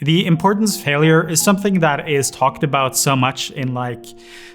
The importance of failure is something that is talked about so much in like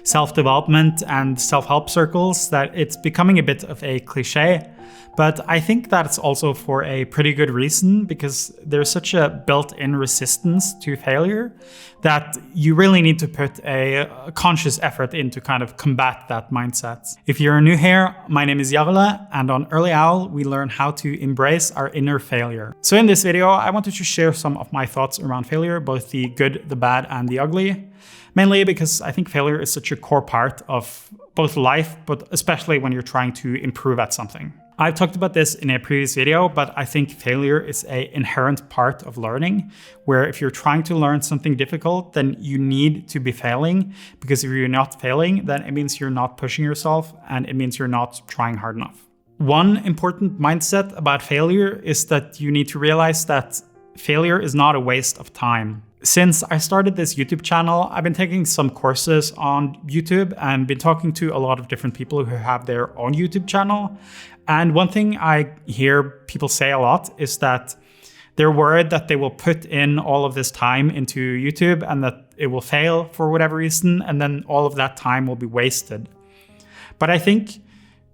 self-development and self-help circles that it's becoming a bit of a cliche. But I think that's also for a pretty good reason, because there's such a built-in resistance to failure that you really need to put a conscious effort in to kind of combat that mindset. If you're new here, my name is Jarle, and on Early Owl, we learn how to embrace our inner failure. So in this video, I wanted to share some of my thoughts around failure, both the good, the bad, and the ugly. Mainly because I think failure is such a core part of both life, but especially when you're trying to improve at something. I've talked about this in a previous video, but I think failure is an inherent part of learning, where if you're trying to learn something difficult, then you need to be failing, because if you're not failing, then it means you're not pushing yourself and it means you're not trying hard enough. One important mindset about failure is that you need to realize that failure is not a waste of time. Since I started this YouTube channel, I've been taking some courses on YouTube and been talking to a lot of different people who have their own YouTube channel. And one thing I hear people say a lot is that they're worried that they will put in all of this time into YouTube and that it will fail for whatever reason, and then all of that time will be wasted. But I think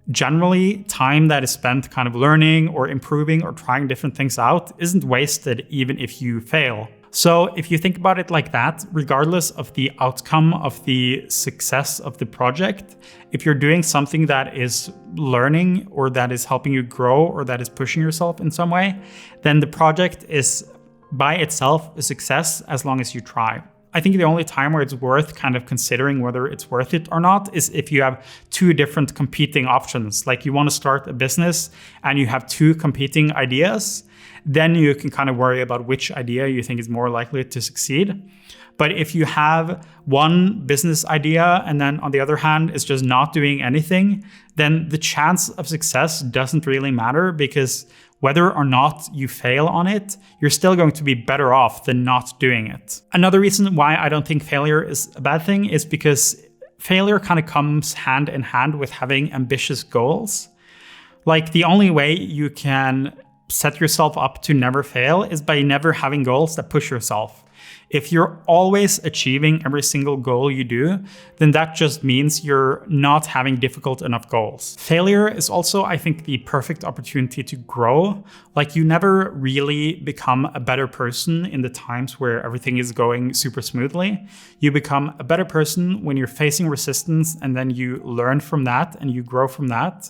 generally, time that is spent kind of learning or improving or trying different things out isn't wasted even if you fail. So if you think about it like that, regardless of the outcome of the success of the project, if you're doing something that is learning or that is helping you grow or that is pushing yourself in some way, then the project is by itself a success as long as you try. I think the only time where it's worth kind of considering whether it's worth it or not is if you have two different competing options. Like you want to start a business and you have two competing ideas, then you can kind of worry about which idea you think is more likely to succeed. But if you have one business idea and then on the other hand is just not doing anything, then the chance of success doesn't really matter, because whether or not you fail on it, you're still going to be better off than not doing it. Another reason why I don't think failure is a bad thing is because failure kind of comes hand in hand with having ambitious goals. Like the only way you can set yourself up to never fail is by never having goals that push yourself. If you're always achieving every single goal you do, then that just means you're not having difficult enough goals. Failure is also, I think, the perfect opportunity to grow. Like you never really become a better person in the times where everything is going super smoothly. You become a better person when you're facing resistance, and then you learn from that and you grow from that.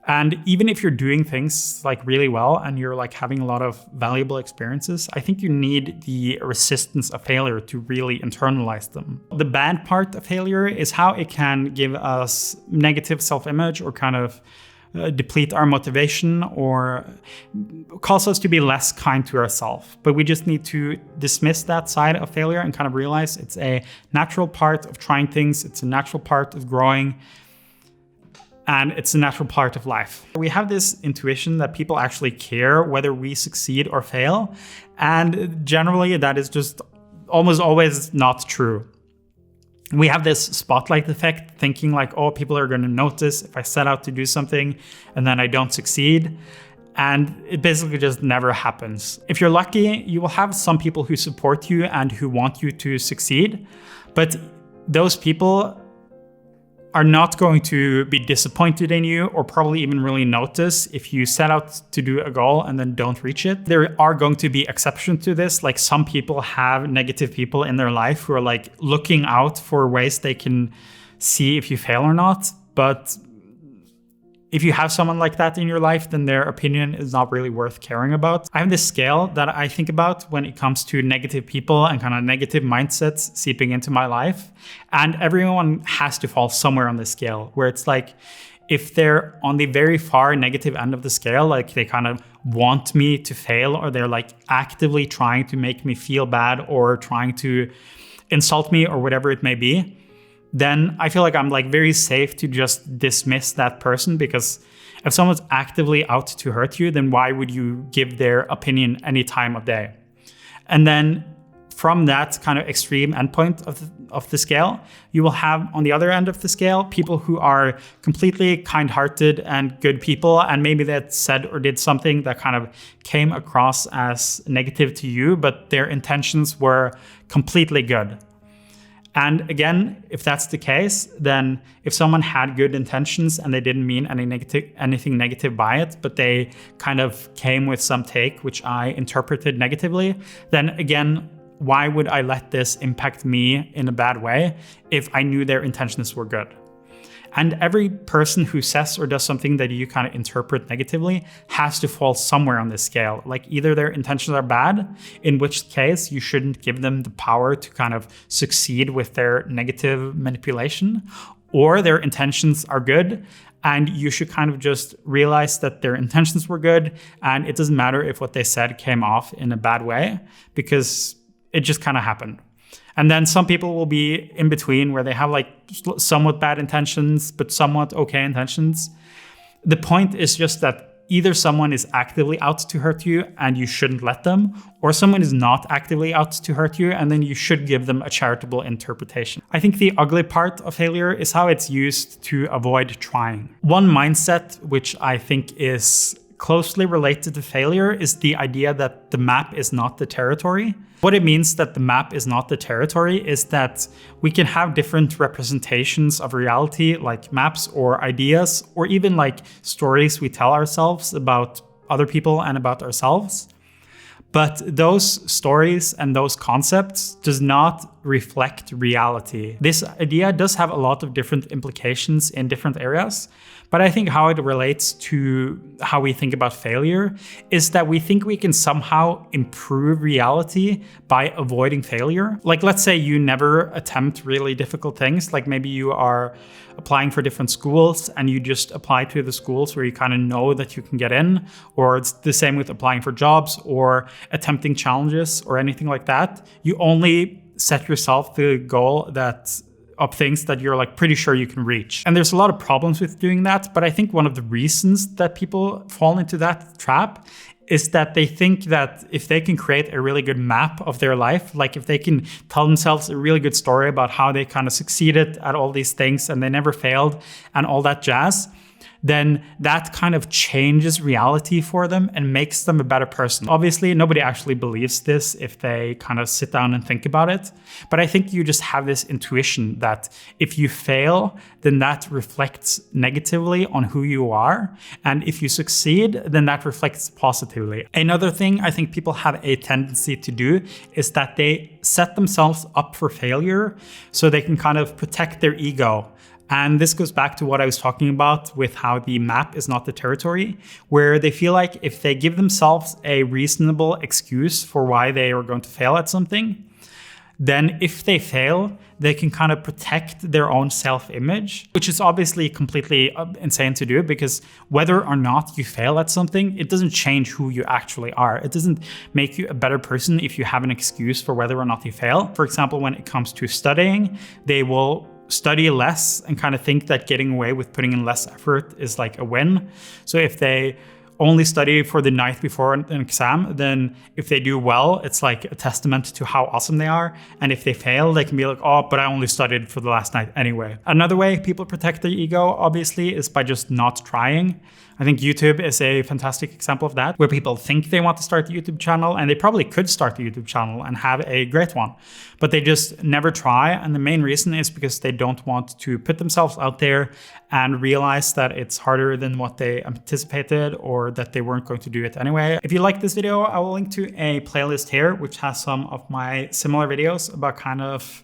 And even if you're doing things like really well and you're like having a lot of valuable experiences, I think you need the resistance of failure to really internalize them. The bad part of failure is how it can give us negative self-image or kind of deplete our motivation or cause us to be less kind to ourselves. But we just need to dismiss that side of failure and kind of realize it's a natural part of trying things. It's a natural part of growing. And it's a natural part of life. We have this intuition that people actually care whether we succeed or fail. And generally that is just almost always not true. We have this spotlight effect, thinking like, oh, people are going to notice if I set out to do something and then I don't succeed. And it basically just never happens. If you're lucky, you will have some people who support you and who want you to succeed. But those people are not going to be disappointed in you or probably even really notice if you set out to do a goal and then don't reach it. There are going to be exceptions to this. Like some people have negative people in their life who are like looking out for ways they can see if you fail or not. But if you have someone like that in your life, then their opinion is not really worth caring about. I have this scale that I think about when it comes to negative people and kind of negative mindsets seeping into my life. And everyone has to fall somewhere on the scale, where it's like, if they're on the very far negative end of the scale, like they kind of want me to fail, or they're like actively trying to make me feel bad or trying to insult me or whatever it may be, then I feel like I'm like very safe to just dismiss that person, because if someone's actively out to hurt you, then why would you give their opinion any time of day? And then from that kind of extreme endpoint of the scale, you will have on the other end of the scale people who are completely kind-hearted and good people, and maybe they said or did something that kind of came across as negative to you, but their intentions were completely good. And again, if that's the case, then if someone had good intentions and they didn't mean anything negative by it, but they kind of came with some take which I interpreted negatively, then again, why would I let this impact me in a bad way if I knew their intentions were good? And every person who says or does something that you kind of interpret negatively has to fall somewhere on this scale. Like either their intentions are bad, in which case you shouldn't give them the power to kind of succeed with their negative manipulation, or their intentions are good, and you should kind of just realize that their intentions were good, and it doesn't matter if what they said came off in a bad way, because it just kind of happened. And then some people will be in between where they have like somewhat bad intentions, but somewhat okay intentions. The point is just that either someone is actively out to hurt you and you shouldn't let them, or someone is not actively out to hurt you and then you should give them a charitable interpretation. I think the ugly part of failure is how it's used to avoid trying. One mindset which I think is closely related to failure is the idea that the map is not the territory. What it means that the map is not the territory is that we can have different representations of reality, like maps or ideas, or even like stories we tell ourselves about other people and about ourselves. But those stories and those concepts does not reflect reality. This idea does have a lot of different implications in different areas, but I think how it relates to how we think about failure is that we think we can somehow improve reality by avoiding failure. Like let's say you never attempt really difficult things, like maybe you are applying for different schools and you just apply to the schools where you kind of know that you can get in, or it's the same with applying for jobs or attempting challenges or anything like that. You only set yourself the goal of things that you're like pretty sure you can reach. And there's a lot of problems with doing that, but I think one of the reasons that people fall into that trap is that they think that if they can create a really good map of their life, like if they can tell themselves a really good story about how they kind of succeeded at all these things and they never failed and all that jazz, then that kind of changes reality for them and makes them a better person. Obviously, nobody actually believes this if they kind of sit down and think about it. But I think you just have this intuition that if you fail, then that reflects negatively on who you are. And if you succeed, then that reflects positively. Another thing I think people have a tendency to do is that they set themselves up for failure so they can kind of protect their ego. And this goes back to what I was talking about with how the map is not the territory, where they feel like if they give themselves a reasonable excuse for why they are going to fail at something, then if they fail, they can kind of protect their own self-image, which is obviously completely insane to do, because whether or not you fail at something, it doesn't change who you actually are. It doesn't make you a better person if you have an excuse for whether or not you fail. For example, when it comes to studying, they will study less and kind of think that getting away with putting in less effort is like a win. So if they only study for the night before an exam, then if they do well, it's like a testament to how awesome they are. And if they fail, they can be like, oh, but I only studied for the last night anyway. Another way people protect their ego, obviously, is by just not trying. I think YouTube is a fantastic example of that, where people think they want to start a YouTube channel and they probably could start a YouTube channel and have a great one, but they just never try. And the main reason is because they don't want to put themselves out there and realize that it's harder than what they anticipated or that they weren't going to do it anyway. If you like this video, I will link to a playlist here, which has some of my similar videos about kind of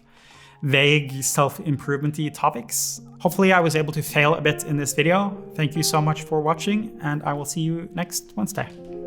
vague self-improvement-y topics. Hopefully I was able to fail a bit in this video. Thank you so much for watching, and I will see you next Wednesday.